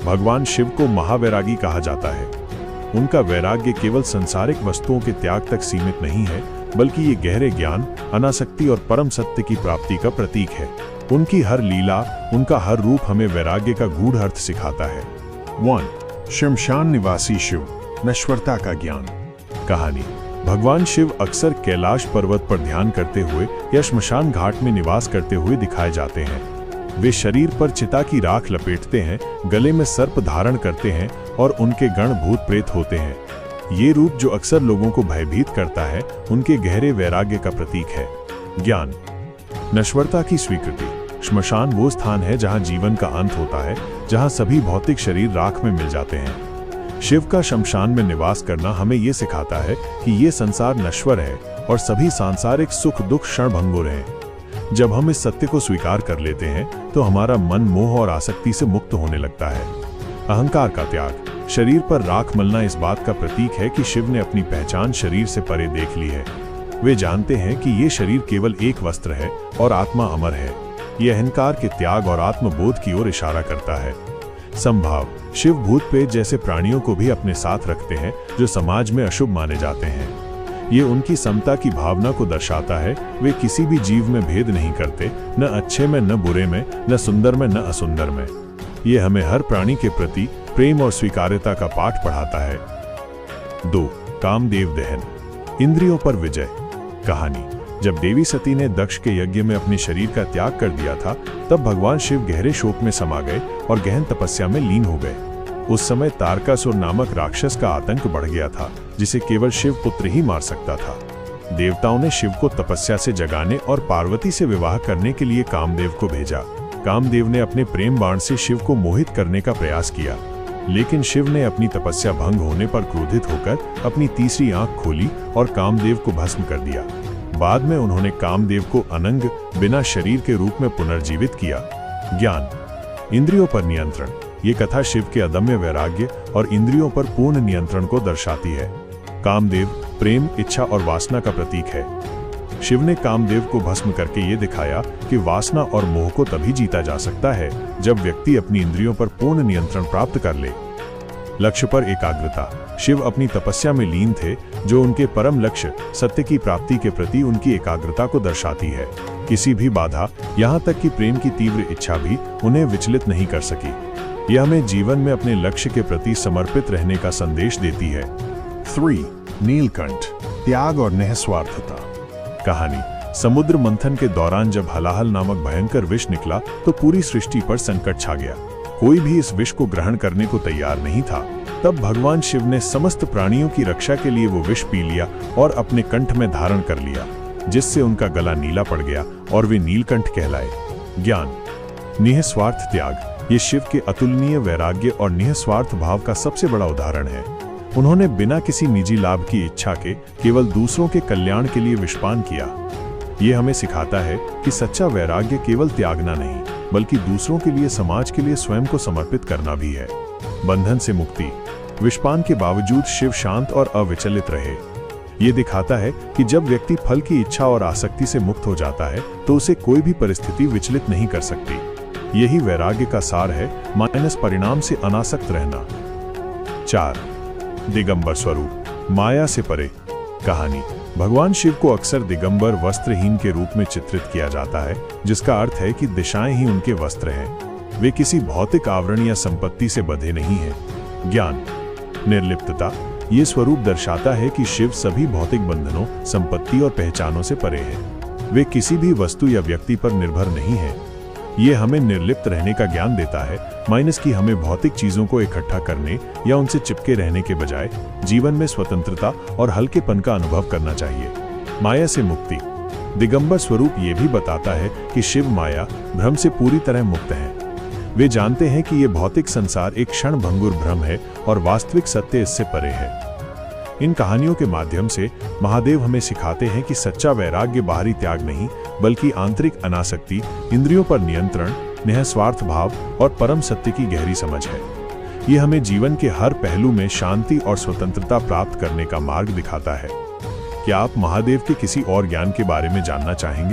भगवान शिव को महावैरागी कहा जाता है। उनका वैराग्य केवल सांसारिक वस्तुओं के त्याग तक सीमित नहीं है, बल्कि ये गहरे ज्ञान, अनासक्ति और परम सत्य की प्राप्ति का प्रतीक है। उनकी हर लीला, उनका हर रूप हमें वैराग्य का गूढ़ अर्थ सिखाता है। 1. श्मशान निवासी शिव, नश्वरता का ज्ञान। कहानी। भगवान शिव अक्सर कैलाश पर्वत पर ध्यान करते हुए या श्मशान घाट में निवास करते हुए दिखाए जाते हैं। वे शरीर पर चिता की राख लपेटते हैं, गले में सर्प धारण करते हैं और उनके गण भूत प्रेत होते हैं। ये रूप जो अक्सर लोगों को भयभीत करता है, उनके गहरे वैराग्य का प्रतीक है। ज्ञान। नश्वरता की स्वीकृति। श्मशान वो स्थान है जहां जीवन का अंत होता है, जहां सभी भौतिक शरीर राख में मिल जाते हैं। शिव का श्मशान में निवास करना हमें ये सिखाता है कि ये संसार नश्वर है और सभी सांसारिक सुख दुख क्षणभंगुर हैं। जब हम इस सत्य को स्वीकार कर लेते हैं तो हमारा मन मोह और आसक्ति से मुक्त होने लगता है। अहंकार का त्याग। शरीर पर राख मलना इस बात का प्रतीक है कि शिव ने अपनी पहचान शरीर से परे देख ली है। वे जानते हैं कि ये शरीर केवल एक वस्त्र है और आत्मा अमर है। ये अहंकार के त्याग और आत्मबोध की ओर इशारा करता है। संभाव। शिव भूत प्रेत जैसे प्राणियों को भी अपने साथ रखते हैं जो समाज में अशुभ माने जाते हैं। ये उनकी समता की भावना को दर्शाता है। वे किसी भी जीव में भेद नहीं करते, न अच्छे में, न बुरे में, न सुंदर में, न असुंदर में। ये हमें हर प्राणी के प्रति प्रेम और स्वीकार्यता का पाठ पढ़ाता है। 2. कामदेव दहन, इंद्रियों पर विजय। कहानी। जब देवी सती ने दक्ष के यज्ञ में अपने शरीर का त्याग कर दिया था, तब भगवान शिव गहरे शोक में समा गए और गहन तपस्या में लीन हो गए। उस समय तारकासुर नामक राक्षस का आतंक बढ़ गया था, जिसे केवल शिव पुत्र ही मार सकता था। देवताओं ने शिव को तपस्या से जगाने और पार्वती से विवाह करने के लिए कामदेव को भेजा। कामदेव ने अपने प्रेम बाण से शिव को मोहित करने का प्रयास किया, लेकिन शिव ने अपनी तपस्या भंग होने पर क्रोधित होकर अपनी तीसरी आंख खोली और कामदेव को भस्म कर दिया। बाद में उन्होंने कामदेव को अनंग, बिना शरीर के रूप में पुनर्जीवित किया। ज्ञान। इंद्रियों पर नियंत्रण। ये कथा शिव के अदम्य वैराग्य और इंद्रियों पर पूर्ण नियंत्रण को दर्शाती है। कामदेव प्रेम, इच्छा और वासना का प्रतीक है। शिव ने कामदेव को भस्म करके ये दिखाया कि वासना और मोह को तभी जीता जा सकता है जब व्यक्ति अपनी इंद्रियों पर पूर्ण नियंत्रण प्राप्त कर ले। लक्ष्य पर एकाग्रता। शिव अपनी तपस्या में लीन थे, जो उनके परम लक्ष्य सत्य की प्राप्ति के प्रति उनकी एकाग्रता को दर्शाती है। किसी भी बाधा, यहाँ तक कि प्रेम की तीव्र इच्छा भी उन्हें विचलित नहीं कर सकी। यह हमें जीवन में अपने लक्ष्य के प्रति समर्पित रहने का संदेश देती है। 3. नीलकंठ, त्याग और निस्वार्थता। कहानी। समुद्र मंथन के दौरान जब हलाहल नामक भयंकर विष निकला तो पूरी सृष्टि पर संकट छा गया। कोई भी इस विष को ग्रहण करने को तैयार नहीं था। तब भगवान शिव ने समस्त प्राणियों की रक्षा के लिए वो विष पी लिया और अपने कंठ में धारण कर लिया, जिससे उनका गला नीला पड़ गया और वे नीलकंठ कहलाए। ज्ञान। निस्वार्थ त्याग। ये शिव के अतुलनीय वैराग्य और निस्वार्थ भाव का सबसे बड़ा उदाहरण है। उन्होंने बिना किसी निजी लाभ की इच्छा के केवल दूसरों के कल्याण के लिए विषपान किया। ये हमें सिखाता है कि सच्चा वैराग्य केवल त्यागना नहीं, बल्कि दूसरों के लिए, समाज के लिए स्वयं को समर्पित करना भी है। बंधन से मुक्ति। विषपान के बावजूद शिव शांत और अविचलित रहे। ये दिखाता है कि जब व्यक्ति फल की इच्छा और आसक्ति से मुक्त हो जाता है तो उसे कोई भी परिस्थिति विचलित नहीं कर सकती। यही वैराग्य का सार है, परिणाम से अनासक्त रहना। 4. दिगंबर स्वरूप, माया से परे। कहानी। भगवान शिव को अक्सर दिगंबर, वस्त्रहीन के रूप में चित्रित किया जाता है, जिसका अर्थ है कि दिशाएं ही उनके वस्त्र हैं। वे किसी भौतिक आवरण या संपत्ति से बंधे नहीं हैं। ज्ञान। निर्लिप्तता। ये स्वरूप दर्शाता है कि शिव सभी भौतिक बंधनों, संपत्ति और पहचानों से परे हैं। वे किसी भी वस्तु या व्यक्ति पर निर्भर नहीं हैं। ये हमें निर्लिप्त रहने का ज्ञान देता है, कि हमें भौतिक चीजों को इकट्ठा करने या उनसे चिपके रहने के बजाय जीवन में स्वतंत्रता और हल्केपन का अनुभव करना चाहिए। माया से मुक्ति। दिगंबर स्वरूप ये भी बताता है कि शिव माया, भ्रम से पूरी तरह मुक्त हैं। वे जानते हैं कि ये भौतिक संसार एक क्षणभंगुर भ्रम है और वास्तविक सत्य इससे परे है। इन कहानियों के माध्यम से महादेव हमें सिखाते हैं कि सच्चा वैराग्य बाहरी त्याग नहीं, बल्कि आंतरिक अनासक्ति, इंद्रियों पर नियंत्रण, निस्वार्थ भाव और परम सत्य की गहरी समझ है। ये हमें जीवन के हर पहलू में शांति और स्वतंत्रता प्राप्त करने का मार्ग दिखाता है। क्या आप महादेव के किसी और ज्ञान के बारे में जानना चाहेंगे?